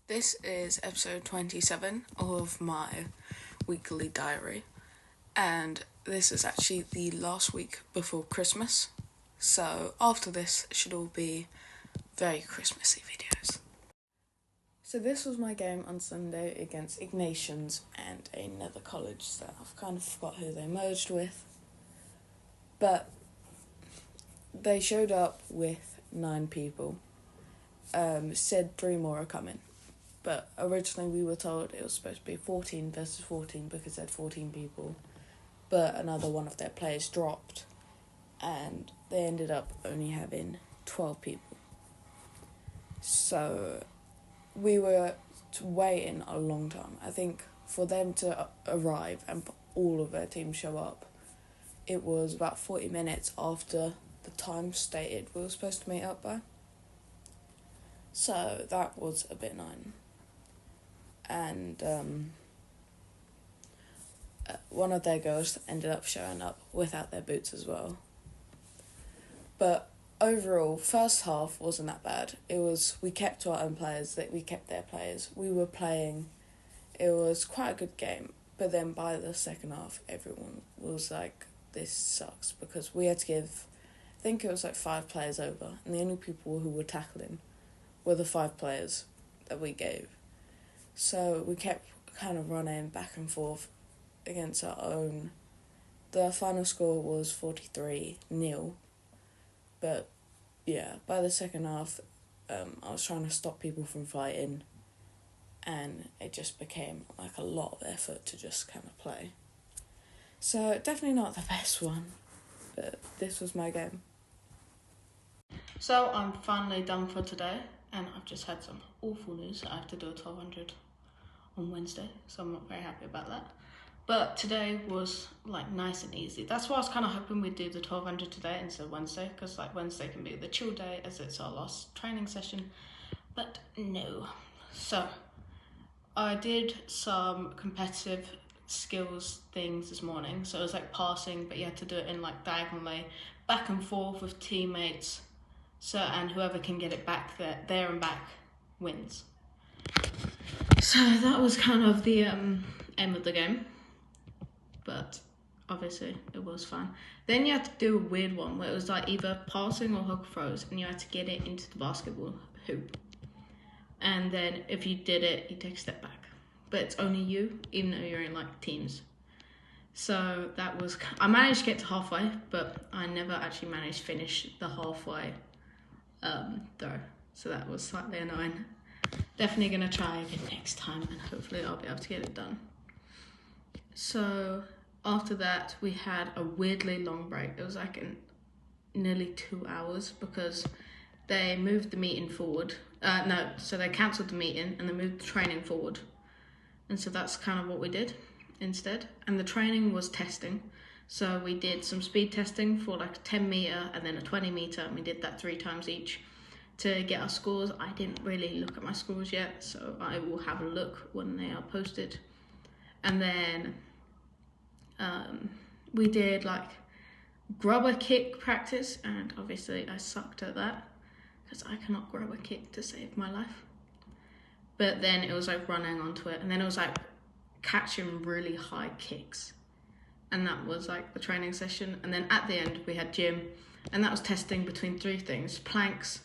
This is episode 27 of my weekly diary, and this is actually the last week before Christmas, so after this should all be very Christmassy videos. So this was my game on Sunday against Ignatians and another college that I've kind of forgot who they merged with, but they showed up with 9 people, said 3 more are coming. But originally we were told it was supposed to be 14 versus 14 because they had 14 people. But another one of their players dropped and they ended up only having 12 people. So we were waiting a long time. I think for them to arrive and all of their team show up, it was about 40 minutes after the time stated we were supposed to meet up by. So that was a bit annoying. And one of their girls ended up showing up without their boots as well. But overall, first half wasn't that bad. We kept our own players, we kept their players. We were playing, it was quite a good game. But then by the second half, everyone was like, this sucks. Because we had to give, I think it was like 5 players over. And the only people who were tackling were the 5 players that we gave. So we kept kind of running back and forth against our own. The final score was 43-0. But yeah, by the second half, I was trying to stop people from fighting. And it just became like a lot of effort to just kind of play. So definitely not the best one, but this was my game. So I'm finally done for today. And I've just had some awful news. I have to do a 1200 on Wednesday, so I'm not very happy about that. But today was like nice and easy. That's why I was kind of hoping we'd do the 1200 today instead of Wednesday, because like Wednesday can be the chill day as it's our last training session. But no. So I did some competitive skills things this morning. So it was like passing, but you had to do it in like diagonally, back and forth with teammates. So, and whoever can get it back there and back wins. So that was kind of the aim of the game. But obviously it was fun. Then you had to do a weird one where it was like either passing or hook throws, and you had to get it into the basketball hoop. And then if you did it, you take a step back. But it's only you, even though you're in like teams. So that was, I managed to get to halfway, but I never actually managed to finish the halfway throw, so that was slightly annoying. Definitely gonna try again next time, and hopefully I'll be able to get it done. So after that, we had a weirdly long break. It was like nearly 2 hours because they moved the meeting forward. So they cancelled the meeting and they moved the training forward, and so that's kind of what we did instead. And the training was testing. So we did some speed testing for like a 10 metre and then a 20 metre, and we did that 3 times each to get our scores. I didn't really look at my scores yet, so I will have a look when they are posted. And then we did like grubber kick practice, and obviously I sucked at that because I cannot grab a kick to save my life. But then it was like running onto it, and then it was like catching really high kicks. And that was like the training session. And then at the end we had gym, and that was testing between 3 things: planks,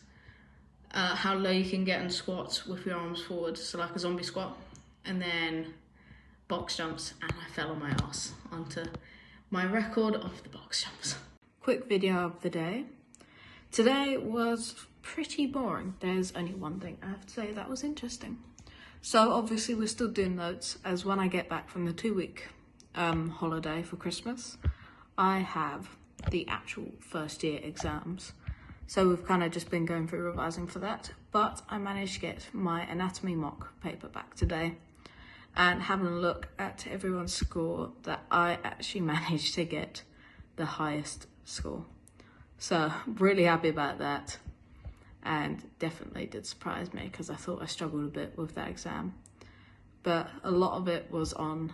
how low you can get in squats with your arms forward, so like a zombie squat, and then box jumps. And I fell on my ass onto my record of the box jumps. Quick video of the day. Today was pretty boring. There's only one thing I have to say that was interesting. So obviously we're still doing notes, as when I get back from the 2-week holiday for Christmas, I have the actual first year exams. So we've kind of just been going through revising for that. But I managed to get my anatomy mock paper back today, and having a look at everyone's score, that I actually managed to get the highest score. So really happy about that, and definitely did surprise me because I thought I struggled a bit with that exam. But a lot of it was on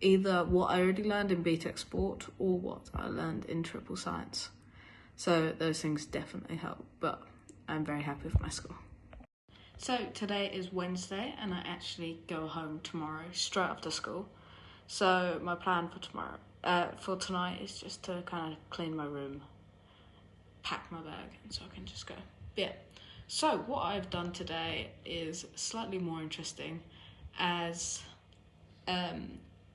either what I already learned in BTEC Sport or what I learned in Triple Science. So those things definitely help, but I'm very happy with my score. So today is Wednesday and I actually go home tomorrow straight after school. So my plan for tonight is just to kind of clean my room, pack my bag, and so I can just go. But yeah. So what I've done today is slightly more interesting, as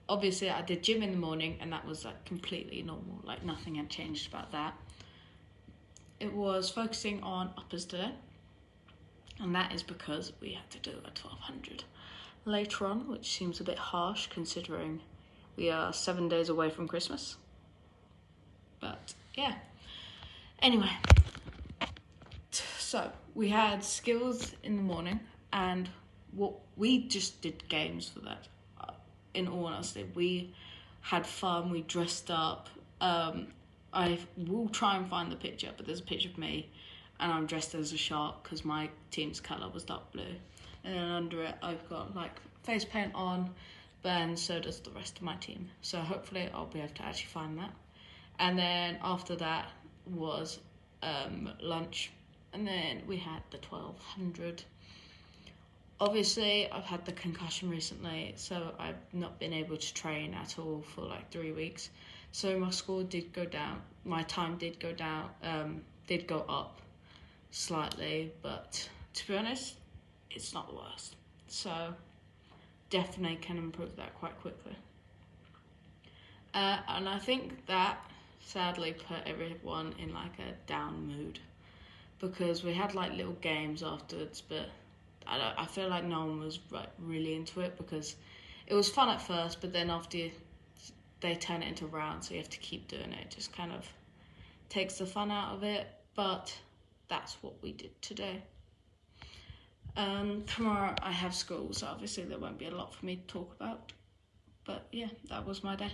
obviously I did gym in the morning and that was like completely normal, like nothing had changed about that. It was focusing on uppers today, and that is because we had to do a 1200 later on, which seems a bit harsh considering we are 7 days away from Christmas. But yeah, anyway, so we had skills in the morning, and we just did games for that. In all honesty, we had fun, we dressed up. I will try and find the picture, but there's a picture of me and I'm dressed as a shark because my team's colour was dark blue, and then under it I've got like face paint on, and so does the rest of my team, so hopefully I'll be able to actually find that. And then after that was lunch, and then we had the 1200. Obviously I've had the concussion recently, so I've not been able to train at all for like 3 weeks, so my score did go down, my time did go down, did go up slightly, but to be honest, it's not the worst. So definitely can improve that quite quickly. And I think that sadly put everyone in like a down mood, because we had like little games afterwards, but I feel like no one was like really into it, because it was fun at first, but then after they turn it into rounds, so you have to keep doing it. It just kind of takes the fun out of it, but that's what we did today. Tomorrow I have school, so obviously there won't be a lot for me to talk about, but yeah, that was my day.